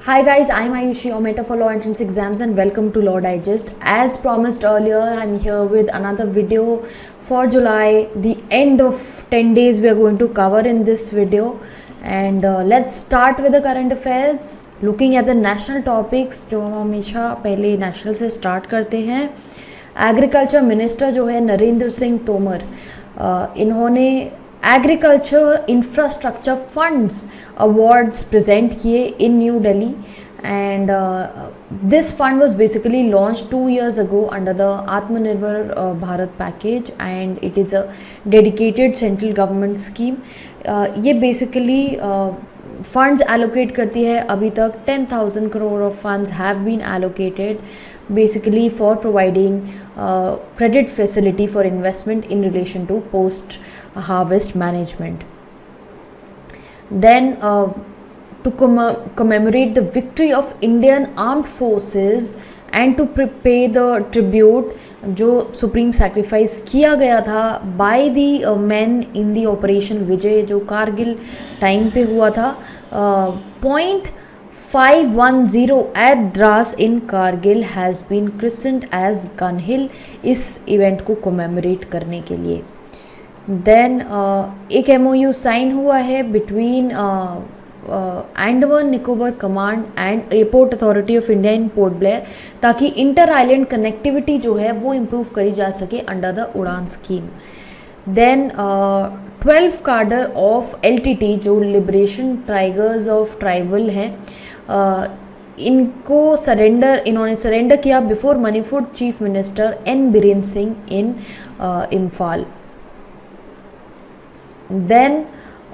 Hi guys, I'm Ayushi, your mentor for law entrance exams, and welcome to Law Digest. As promised earlier, I'm here with another video for July. The end of 10 days we are going to cover in this video. And let's start with the current affairs. Looking at the national topics, जो हम हमेशा पहले national से start करते हैं. Agriculture minister जो है नरेंद्र सिंह तोमर, इन्होंने agriculture infrastructure funds awards present किए in new Delhi. And this fund was basically launched 2 years ago under the Atmanirbhar Bharat package, and it is a dedicated central government scheme. ये basically funds allocate करती है. अभी तक 10,000 crore of funds have been allocated basically for providing credit facility for investment in relation to post harvest management. Then to commemorate the victory of Indian armed forces and to pay the tribute जो supreme sacrifice किया गया था by the man in the operation Vijay, जो Kargil time पे हुआ था. 510 at Dras in Kargil has been christened as Gun Hill, इस event को कमेमोरेट करने के लिए. देन एक MOU साइन हुआ है between Andaman Nicobar command and airport authority of India in Port Blair, ताकि इंटर आइलैंड कनेक्टिविटी जो है वो इम्प्रूव करी जा सके under the Udan scheme. Then 12 cadre of LTT जो लिबरेशन टाइगर्स ऑफ ट्राइबल हैं, इन्होंने सरेंडर किया before Manipur chief minister N Biren Singh in Imphal. Then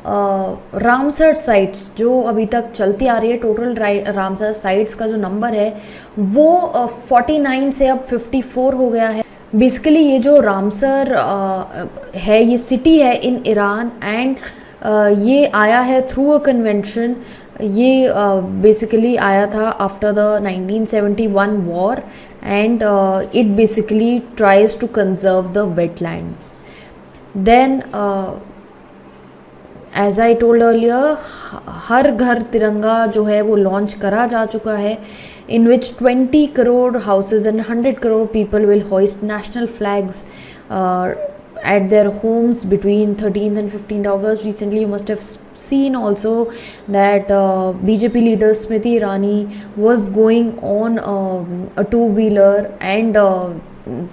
Ramsar sites जो अभी तक चलती आ रही है, टोटल रामसर साइट्स का जो नंबर है वो 49 से अब 54 हो गया है. बेसिकली ये जो रामसर है ये सिटी है इन ईरान, एंड ये आया है थ्रू अ कन्वेंशन. ये बेसिकली आया था after the 1971 war, and it basically tries to conserve the wetlands. Then as I told earlier, Har Ghar Tiranga जो है वो लॉन्च करा जा चुका है, in which 20 crore houses and 100 crore people will hoist national flags at their homes between 13th and 15th August. Recently you must have seen also that BJP leader Smriti Irani was going on a two-wheeler, and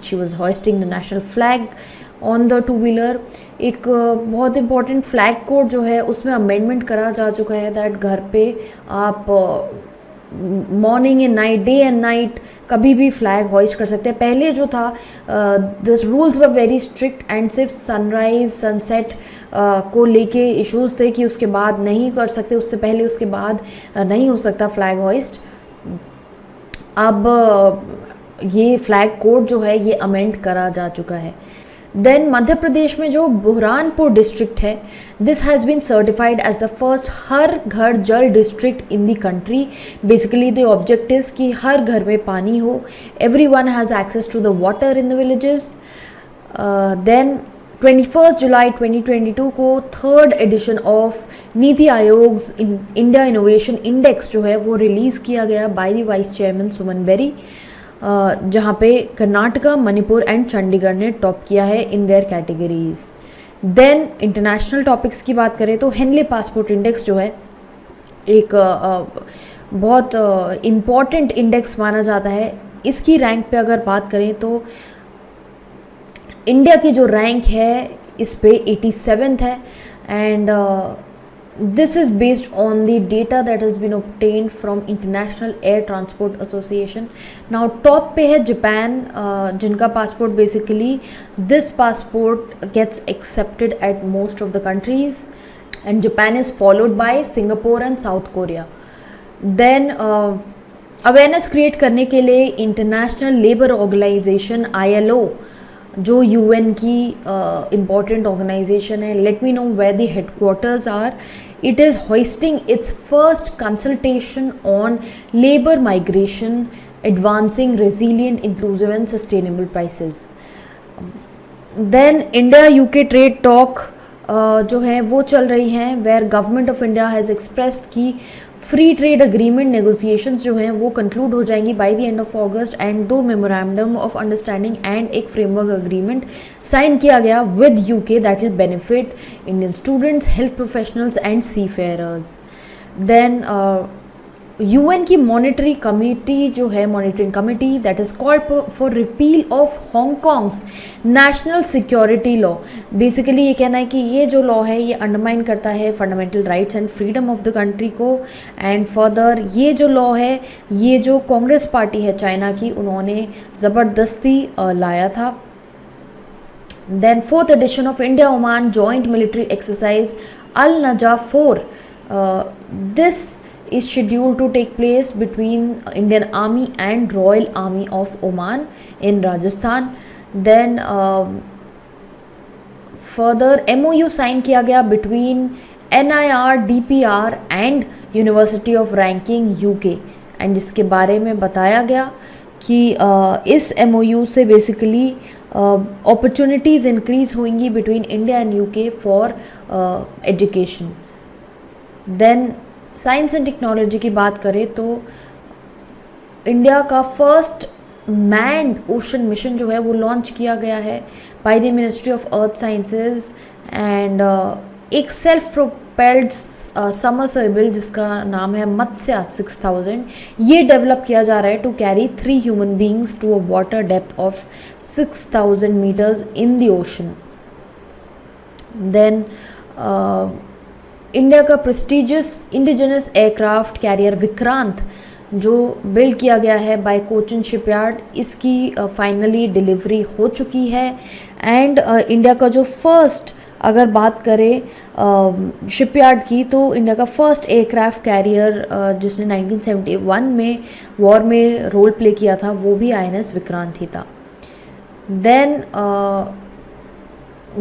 she was hoisting the national flag on the two wheeler. एक बहुत important flag code जो है उसमें amendment करा जा चुका है that घर पे आप morning and night, day and night कभी भी फ्लैग हॉइस्ट कर सकते हैं. पहले जो था the rules were very strict, and सिर्फ सनराइज सनसेट को लेके इश्यूज़ थे कि उसके बाद नहीं कर सकते, उससे पहले उसके बाद नहीं हो सकता फ्लैग हॉइस्ट. अब ये फ्लैग कोड जो है ये अमेंड करा जा चुका है. देन मध्य प्रदेश में जो बुरहानपुर डिस्ट्रिक्ट है, this has been certified as the first Har Ghar Jal district in the country. Basically the objective कि हर घर में पानी हो, everyone has access to the water in the villages. Then 21 जुलाई 2022 को third edition of NITI Aayog India innovation index जो है वो रिलीज़ किया गया by the vice chairman Suman Bery, जहाँ पे कर्नाटका, मणिपुर एंड चंडीगढ़ ने टॉप किया है in their categories. Then international topics की बात करें तो हेनले पासपोर्ट इंडेक्स जो है एक बहुत इम्पॉर्टेंट इंडेक्स माना जाता है. इसकी रैंक पे अगर बात करें तो इंडिया की जो रैंक है इस पे 87th है, and this is based on the data that has been obtained from International Air Transport Association. Now top पे है जापान, जिनका passport basically this passport gets accepted at most of the countries, and Japan is followed by Singapore and South Korea. Then awareness create करने के लिए International Labour Organization ILO जो UN की important organisation है, let me know where the headquarters are. It is hoisting its first consultation on labour migration, advancing resilient, inclusive and sustainable prices. Then India UK trade talk जो है वो चल रही हैं, where government of India has expressed कि free trade agreement negotiations जो हैं वो कंक्लूड हो जाएंगी बाय द एंड ऑफ अगस्त, and 2 memorandum of understanding and एक फ्रेमवर्क अग्रीमेंट साइन किया गया with UK that will benefit Indian students, health professionals and seafarers. Then UN की मॉनिटरी कमेटी जो है, monitoring committee that is called for repeal of Hong Kong's national security law. Basically ये कहना है कि ये जो लॉ है ये अंडरमाइन करता है fundamental rights and freedom of the country को। एंड फर्दर ये जो लॉ है ये जो कांग्रेस पार्टी है चाइना की, उन्होंने ज़बरदस्ती लाया था। Then 4th edition of India Oman joint military exercise Al Najah 4, this is scheduled to take place between Indian Army and Royal Army of Oman in Rajasthan. Then further MOU sign किया गया between NIR DPR and University of Ranking UK, and इसके बारे में बताया गया कि इस MOU से बेसिकली अपॉर्चुनिटीज़ इंक्रीज़ होंगी between India and UK for education. Then science and technology की बात करें तो इंडिया का फर्स्ट मैन्ड ओशन मिशन जो है वो लॉन्च किया गया है by the ministry of earth sciences, and एक सेल्फ प्रोपेल्ड समरसेबल जिसका नाम है मत्स्य 6000, ये डेवलप किया जा रहा है to carry 3 human beings to a water depth of 6000 metres in the ocean. Then India का prestigious indigenous aircraft carrier Vikrant जो बिल्ड किया गया है बाय कोचिन शिपयार्ड, इसकी फाइनली डिलीवरी हो चुकी है। एंड इंडिया का जो फर्स्ट, अगर बात करें शिपयार्ड की, तो इंडिया का फर्स्ट एयरक्राफ्ट कैरियर जिसने 1971 में वॉर में रोल प्ले किया था वो भी INS विक्रांत ही था। Then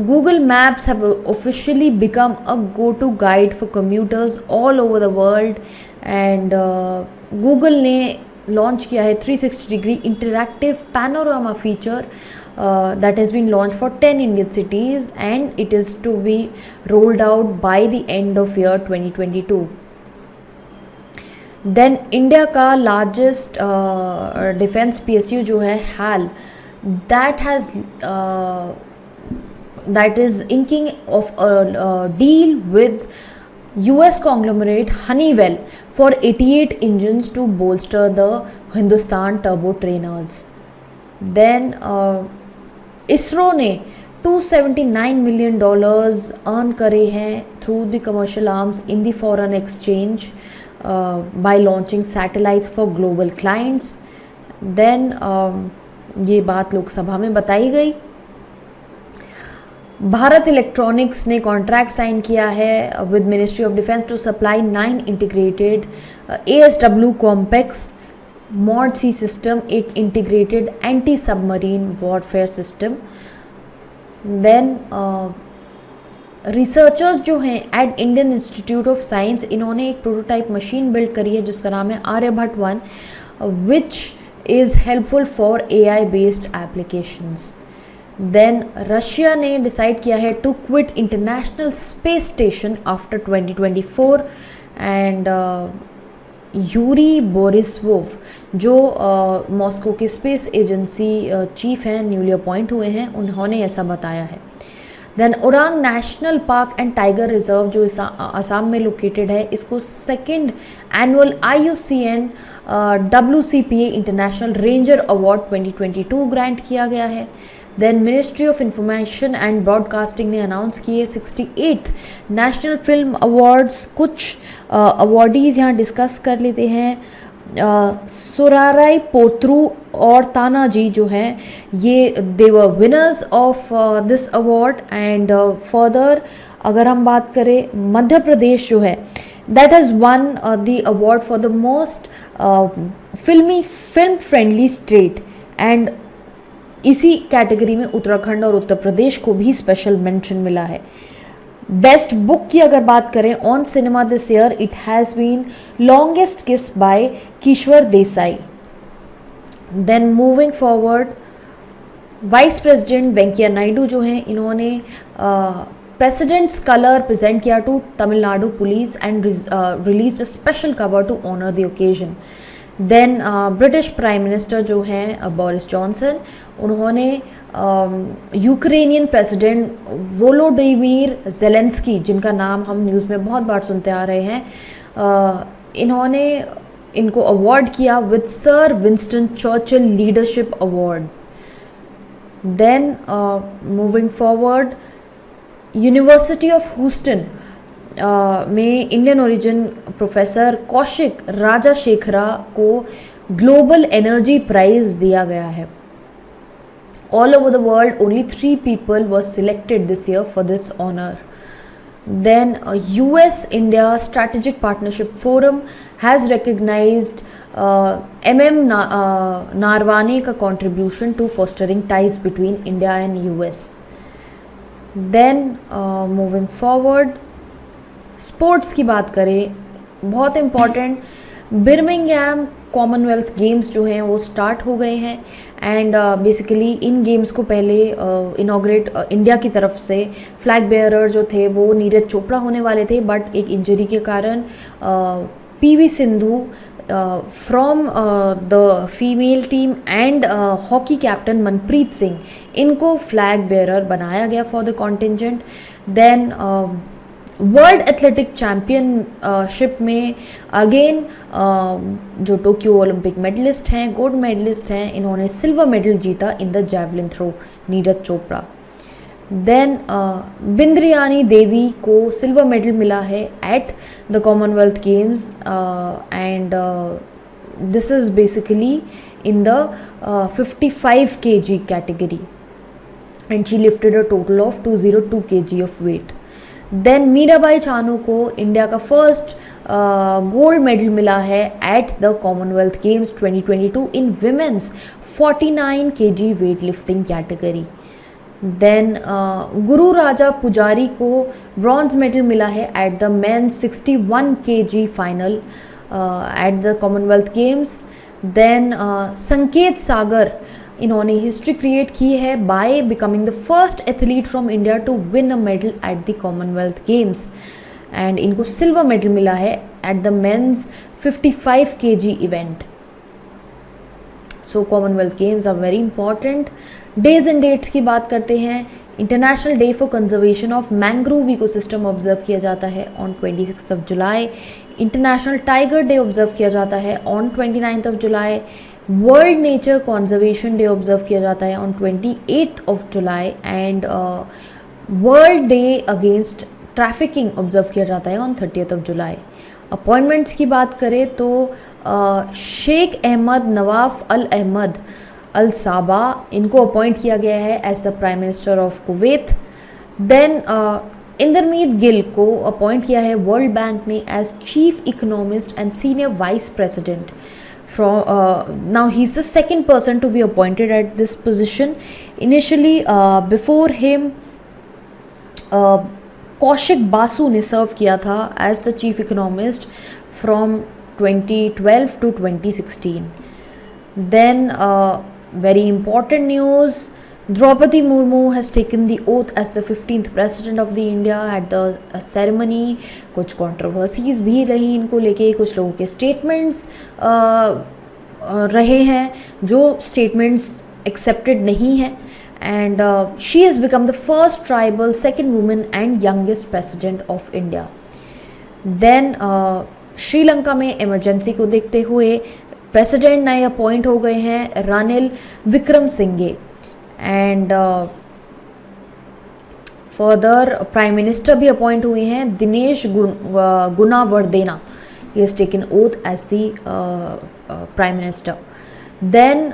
Google Maps have officially become a go-to guide for commuters all over the world, and Google ने लॉन्च किया है 360 degree interactive panorama feature that has been launched for 10 Indian cities, and it is to be rolled out by the end of year 2022. Then India का largest defense PSU जो है HAL, that is inking of a deal with US conglomerate Honeywell for 88 engines to bolster the Hindustan turbo trainers. Then ISRO ने $279 million earn करे हैं through the commercial arms in the foreign exchange by launching satellites for global clients. Then ये बात लोकसभा में बताई गई। Bharat electronics ने contract sign किया है with ministry of defence to supply 9 integrated ASW complex mod C system, एक integrated anti submarine warfare system. Then researchers जो हैं at Indian institute of science, इन्होंने एक प्रोटोटाइप मशीन बिल्ड करी है जिसका नाम है Aryabhatta 1, which is helpful for AI based applications. Then Russia ने डिसाइड किया है to quit international space station after 2024, and Yuri Borisov जो मॉस्को के स्पेस एजेंसी चीफ हैं, न्यूली अपॉइंट हुए हैं, उन्होंने ऐसा बताया है। Then Orang national park and tiger reserve जो असम में लोकेटेड है, इसको 2nd annual IUCN WCPA international ranger award 2022 grant किया गया है। Then ministry of information and broadcasting ने अनाउंस किए 68th नेशनल फिल्म अवार्ड्स। कुछ अवॉर्डीज़ यहाँ डिस्कस कर लेते हैं। सुराराई पोत्रू और तानाजी जो हैं ये they were winners of this award. And further अगर हम बात करें मध्य प्रदेश जो है that has won the award for the most film friendly state, and इसी कैटेगरी में उत्तराखंड और उत्तर प्रदेश को भी स्पेशल मेंशन मिला है। बेस्ट बुक की अगर बात करें on cinema this year, it has been longest kiss by Kishwar Desai. Then moving forward, vice president Venkaiah Naidu जो हैं इन्होंने प्रेसिडेंट्स कलर प्रेजेंट किया to Tamil Nadu police and released a special cover to honour the occasion. Then British prime minister जो हैं Boris Johnson, उन्होंने Ukrainian president Volodymyr Zelensky, जिनका नाम हम न्यूज़ में बहुत बार सुनते आ रहे हैं, इन्होंने इनको अवार्ड किया with sir Winston Churchill leadership award. Then moving forward, university of Houston में Indian origin professor Kaushik Rajashekhara को ग्लोबल एनर्जी प्राइज़ दिया गया है। All over the world only 3 people were selected this year for this honor. Then US-India Strategic Partnership Forum has recognized M.M. Narwane का contribution to fostering ties between India and US. Then moving forward, sports की बात करें, बहुत important, बिर्मिंघम Commonwealth games जो हैं वो start हो गए हैं एंड बेसिकली इन गेम्स को पहले इनॉग्रेट इंडिया की तरफ से फ्लैग बेयरर जो थे वो नीरज चोपड़ा होने वाले थे, बट एक इंजरी के कारण PV Sindhu from the female team and hockey captain Manpreet Singh, इनको फ्लैग बेयरर बनाया गया for the contingent. Then world athletic championship में अगेन जो टोक्यो ओलंपिक मेडलिस्ट हैं, गोल्ड मेडलिस्ट हैं, इन्होंने सिल्वर मेडल जीता in the javelin throw, Neeraj Chopra. Then Bindyarani Devi को सिल्वर मेडल मिला है at the Commonwealth games and this is basically in the 55 kg category and she lifted a total of 202 kg of weight. Then Mirabai Chanu को India का first gold medal मिला है at the Commonwealth games 2022 in women's 49 kg weight lifting category. Then Gururaja Poojary को bronze medal मिला है at the men's 61 kg final at the Commonwealth games. Then Sanket Sagar, इन्होंने history create की है by becoming the first athlete from India to win a medal eight the Commonwealth games and इनको silver medal मिला है at the men's 55 kg event. So commonwealth games are very important. Days and dates की बात करते हैं, international day for conservation of mangrove ecosystem observe किया जाता है ऑन 26 जुलाई। इंटरनेशनल टाइगर डे ऑब्जर्व किया जाता है ऑन 29 जुलाई। World nature conservation day observe किया जाता है ऑन 28 जुलाई and world day against trafficking observe किया जाता है ऑन 30 जुलाई। अपॉइंटमेंट्स की बात करें तो शेख अहमद नवाफ अल अहमद अल साबा, इनको अपॉइंट किया गया है as the prime minister of Kuwait. Then Indermit Gill को अपॉइंट किया है वर्ल्ड बैंक ने as chief economist and senior vice president. Now he's the second person to be appointed at this position. Initially before him Kaushik Basu ने serve किया था as the chief economist from 2012 to 2016. Then very important news, Draupadi Murmu has taken the oath as the 15th president of the India at the ceremony. कुछ controversies भी रही इनको लेके, कुछ लोगों के statements रहे हैं जो statements accepted नहीं हैं and she has become the first tribal second woman and youngest president of India. Then Sri Lanka में emergency को देखते हुए प्रेसिडेंट नए अपॉइंट हो गए हैं Ranil Wickremesinghe and further prime minister भी अपॉइंट हुए हैं Dinesh Gunawardena, he has taken oath as the prime minister. Then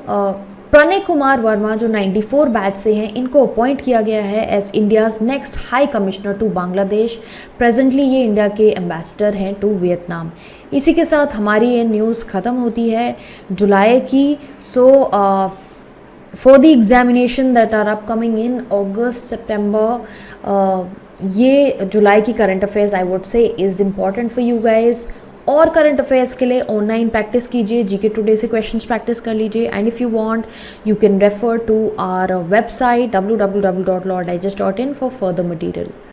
Pranay Kumar Varma जो 94 बैच से हैं, इनको अपॉइंट किया गया है as India's next high commissioner to Bangladesh. Presently ये इंडिया के एम्बेसडर हैं टू वियतनाम। इसी के साथ हमारी ये न्यूज़ ख़त्म होती है जुलाई की। So for the examination that are upcoming in August September, ये जुलाई की current affairs I would say is important for you guys. और करंट अफेयर्स के लिए ऑनलाइन प्रैक्टिस कीजिए, जीके टुडे से क्वेश्चंस प्रैक्टिस कर लीजिए and if you want you can refer to our website www.lawdigest.in for further material.